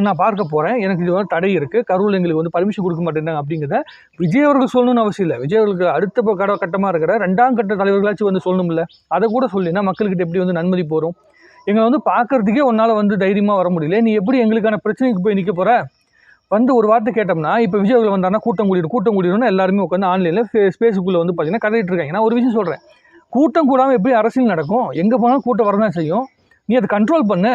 நான் பார்க்க போகிறேன், எனக்கு இது வந்து தடை இருக்குது, கரூரில் எங்களுக்கு வந்து பர்மிஷன் கொடுக்க மாட்டேங்கிறாங்க அப்படிங்கிறத விஜய் அவர்கள் சொல்லணும்னு அவசியம் இல்லை. விஜய் அவர்களுக்கு அடுத்த கட்டமாக இருக்கிற 2ஆம் கட்ட தலைவர்களாச்சும் வந்து சொல்லணும்ல. அதை கூட சொல்லினா மக்கள்கிட்ட எப்படி வந்து நன்மதி போகிறோம். எங்களை வந்து பார்க்கறதுக்கே உன்னால் வந்து தைரியமாக வர முடியல, நீ எப்படி எங்களுக்கான பிரச்சனைக்கு போய் நிற்க போகிற? வந்து ஒரு வார்த்தை கேட்டோம்னா, இப்போ விஜய் அவர்கள் வந்தாருன்னா கூட்டம் கூடிடும்னு எல்லாருமே உட்காந்து ஆன்லைனில் ஃபேஸ்புக்கில் வந்து பார்த்தீங்கன்னா கதைட்டு இருக்காங்க. நான் ஒரு விஷயம் சொல்கிறேன், கூட்டம் கூடாமல் எப்படி அரசியல் நடக்கும்? எங்கே போனாலும் கூட்டம் வரதான் செய்யும். நீ அதை கண்ட்ரோல் பண்ணு,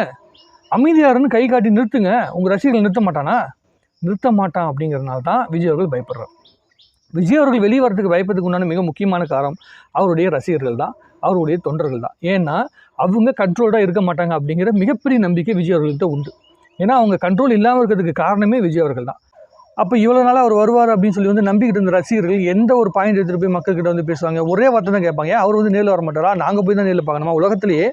அமைதியாருன்னு கை காட்டி நிறுத்துங்க. உங்கள் ரசிகர்கள் நிறுத்த மாட்டான் அப்படிங்கிறதுனால தான் விஜய் அவர்கள் பயப்படுறார். விஜய் அவர்கள் வெளியே வரதுக்கு பயப்படுறதுக்கு உண்டான மிக முக்கியமான காரணம் அவருடைய ரசிகர்கள் தான், அவருடைய தொண்டர்கள் தான். ஏன்னா அவங்க கண்ட்ரோல்டாக இருக்க மாட்டாங்க அப்படிங்கிற மிகப்பெரிய நம்பிக்கை விஜய் அவர்கள்ட்ட உண்டு. ஏன்னா அவங்க கண்ட்ரோல் இல்லாமல் இருக்கிறதுக்கு காரணமே விஜய் அவர்கள் தான். அப்போ இவ்வளோ நாளாக அவர் வருவார் அப்படின்னு சொல்லி வந்து நம்பிக்கிட்டு இருந்த ரசிகர்கள் எந்த ஒரு பாயிண்ட் எடுத்துகிட்டு போய் மக்கள்கிட்ட வந்து பேசுவாங்க, ஒரே வார்த்தை தான் கேட்பாங்க, அவர் வந்து நேரில் வர மாட்டாரா, நாங்கள் போய் தான் நேரில் பார்க்கணுமா? உலகத்திலேயே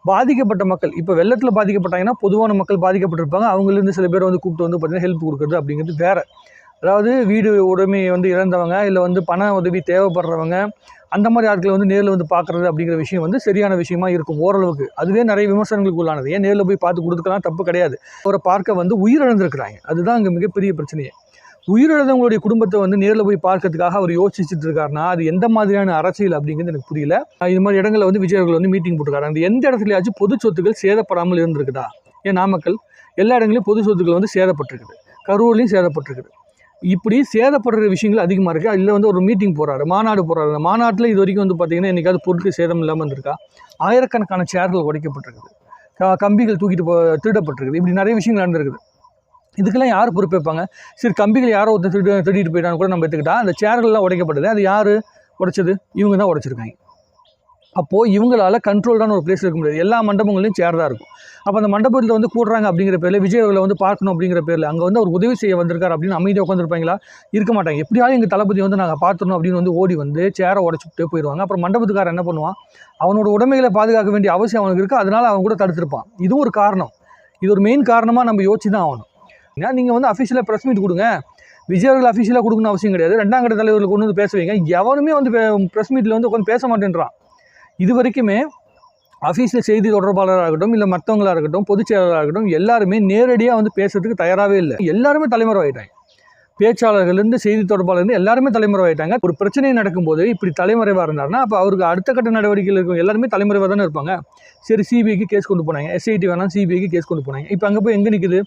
பாதிக்கப்பட்ட மக்கள், இப்போ வெள்ளத்தில் பாதிக்கப்பட்டாங்கன்னா பொதுவான மக்கள் பாதிக்கப்பட்டிருப்பாங்க, அவங்களிருந்து சில பேர் வந்து கூப்பிட்டு வந்து பார்த்தீங்கன்னா ஹெல்ப் கொடுக்குறது அப்படிங்கிறது வேறு. அதாவது வீடு உடைமையை வந்து இழந்தவங்க, இல்லை வந்து பண உதவி தேவைப்படுறவங்க, அந்த மாதிரி ஆட்களை வந்து நேரில் வந்து பார்க்குறது அப்படிங்கிற விஷயம் வந்து சரியான விஷயமா இருக்கும் ஓரளவுக்கு. அதுவே நிறைய விமர்சனங்களுக்கு உள்ளானது. ஏன் நேரில் போய் பார்த்து கொடுத்துக்கலாம், தப்பு கிடையாது. அவரை பார்க்க வந்து உயிரிழந்திருக்கிறாங்க, அதுதான் அங்கே மிகப்பெரிய பிரச்சனையே. உயிரிழந்தவங்களுடைய குடும்பத்தை வந்து நேரில் போய் பார்க்கறதுக்காக அவர் யோசிச்சுட்டு இருக்காருன்னா அது எந்த மாதிரியான அரசியல் அப்படிங்கிறது எனக்கு புரியல. இது மாதிரி இடங்களில் வந்து விஜய் அவர்கள் வந்து மீட்டிங் போட்டுருக்காரு. அந்த எந்த இடத்துலயாச்சும் பொது சொத்துக்கள் சேதப்படாமல் இருந்திருக்குதா? ஏன் நாமக்கல் எல்லா இடங்களையும் பொது சொத்துக்கள் வந்து சேதப்பட்டிருக்குது, கரூர்லையும் சேதப்பட்டிருக்குது. இப்படி சேதப்படுற விஷயங்கள் அதிகமாக இருக்குது. அதில் வந்து ஒரு மீட்டிங் போகிறாரு, மாநாடு போகிறாரு. அந்த மாநாட்டில் இது வரைக்கும் வந்து பார்த்திங்கன்னா என்றைக்காவது பொருட்கள் சேதம் இல்லாமல் இருந்திருக்கா? ஆயிரக்கணக்கான சேர்கள் உடைக்கப்பட்டிருக்குது, கம்பிகள் தூக்கிட்டு திருடப்பட்டிருக்குது. இப்படி நிறைய விஷயங்கள் நடந்திருக்குது. இதுக்கெல்லாம் யார் பொறுப்பேற்பாங்க? சரி, கம்பிகள் யாரோ ஒருத்தர் திருடிட்டு போயிட்டான்னு கூட நம்ம எடுத்துக்கிட்டா, அந்த சேர்கள்லாம் உடைக்கப்பட்டது அது யார் உடைச்சது? இவங்க தான் உடைச்சிருக்காங்க. அப்போது இவங்களால் கண்ட்ரோல்டான ஒரு பிளேஸ் இருக்க முடியாது. எல்லா மண்டபங்களையும் சேர் தான் இருக்கும். அப்போ அந்த மண்டபத்தில் வந்து கூடுறாங்க அப்படிங்கிற பேரில், விஜய் அவர்களை வந்து பார்க்கணும் அப்படிங்கிற பேரில் அங்கே வந்து அவர் உதவி செய்ய வந்திருக்காரு அப்படின்னு அமைதியாக உட்காந்துருப்பாங்களா? இருக்க மாட்டாங்க. எப்படியாவது எங்கள் தளபதி வந்து நாங்கள் பார்த்துடணும் அப்படின்னு வந்து ஓடி வந்து சேரை உடச்சிட்டு போயிடுவாங்க. அப்புறம் மண்டபத்துக்காரர் என்ன பண்ணுவான்? அவனோட உடைமைகளை பாதுகாக்க வேண்டிய அவசியம் அவனுக்கு இருக்குது, அதனால் அவன் கூட தடுத்திருப்பான். இதுவும் ஒரு காரணம். இது ஒரு மெயின் காரணமாக நம்ம யோசிச்சு தான் ஆகணும். ஏன்னா நீங்கள் வந்து அஃபிஷியலாக ப்ரெஸ் மீட் கொடுங்க, விஜய் அவர்கள் அஃபிஷியலாக கொடுக்கணும் அவசியம் கிடையாது. 2ஆம் கட்ட தலைவர்கள் கொண்டு வந்து பேச வைங்க. எவனுமே வந்து ப்ரெஸ் மீட்டில் வந்து உட்காந்து பேச மாட்டேன்றான். இது வரைக்குமே அஃபீஷியல் செய்தி தொடர்பாளராக இருக்கட்டும், இல்லை மற்றவங்களாக இருக்கட்டும், பொதுச் செயலாளராக இருக்கட்டும், எல்லாருமே நேரடியாக வந்து பேசுறதுக்கு தயாராகவே இல்லை. எல்லாருமே தலைமறைவாயிட்டாங்க. பேச்சாளர்கள்லேருந்து செய்தி தொடர்பாளர்லேருந்து எல்லாருமே தலைமறைவாயிட்டாங்க. ஒரு பிரச்சனை நடக்கும்போது இப்படி தலைமறைவாக இருந்தாருன்னா அப்போ அவருக்கு அடுத்த கட்ட நடவடிக்கையில் இருக்கும் எல்லாருமே தலைமறைவாக தானே இருப்பாங்க. சரி, சிபிஐக்கு கேஸ் கொண்டு போனாங்க, எஸ்ஐடி வேணாம் சிபிஐக்கு கேஸ் கொண்டு போனாங்க. இப்போ அங்கே போய் எங்கே நிற்குது?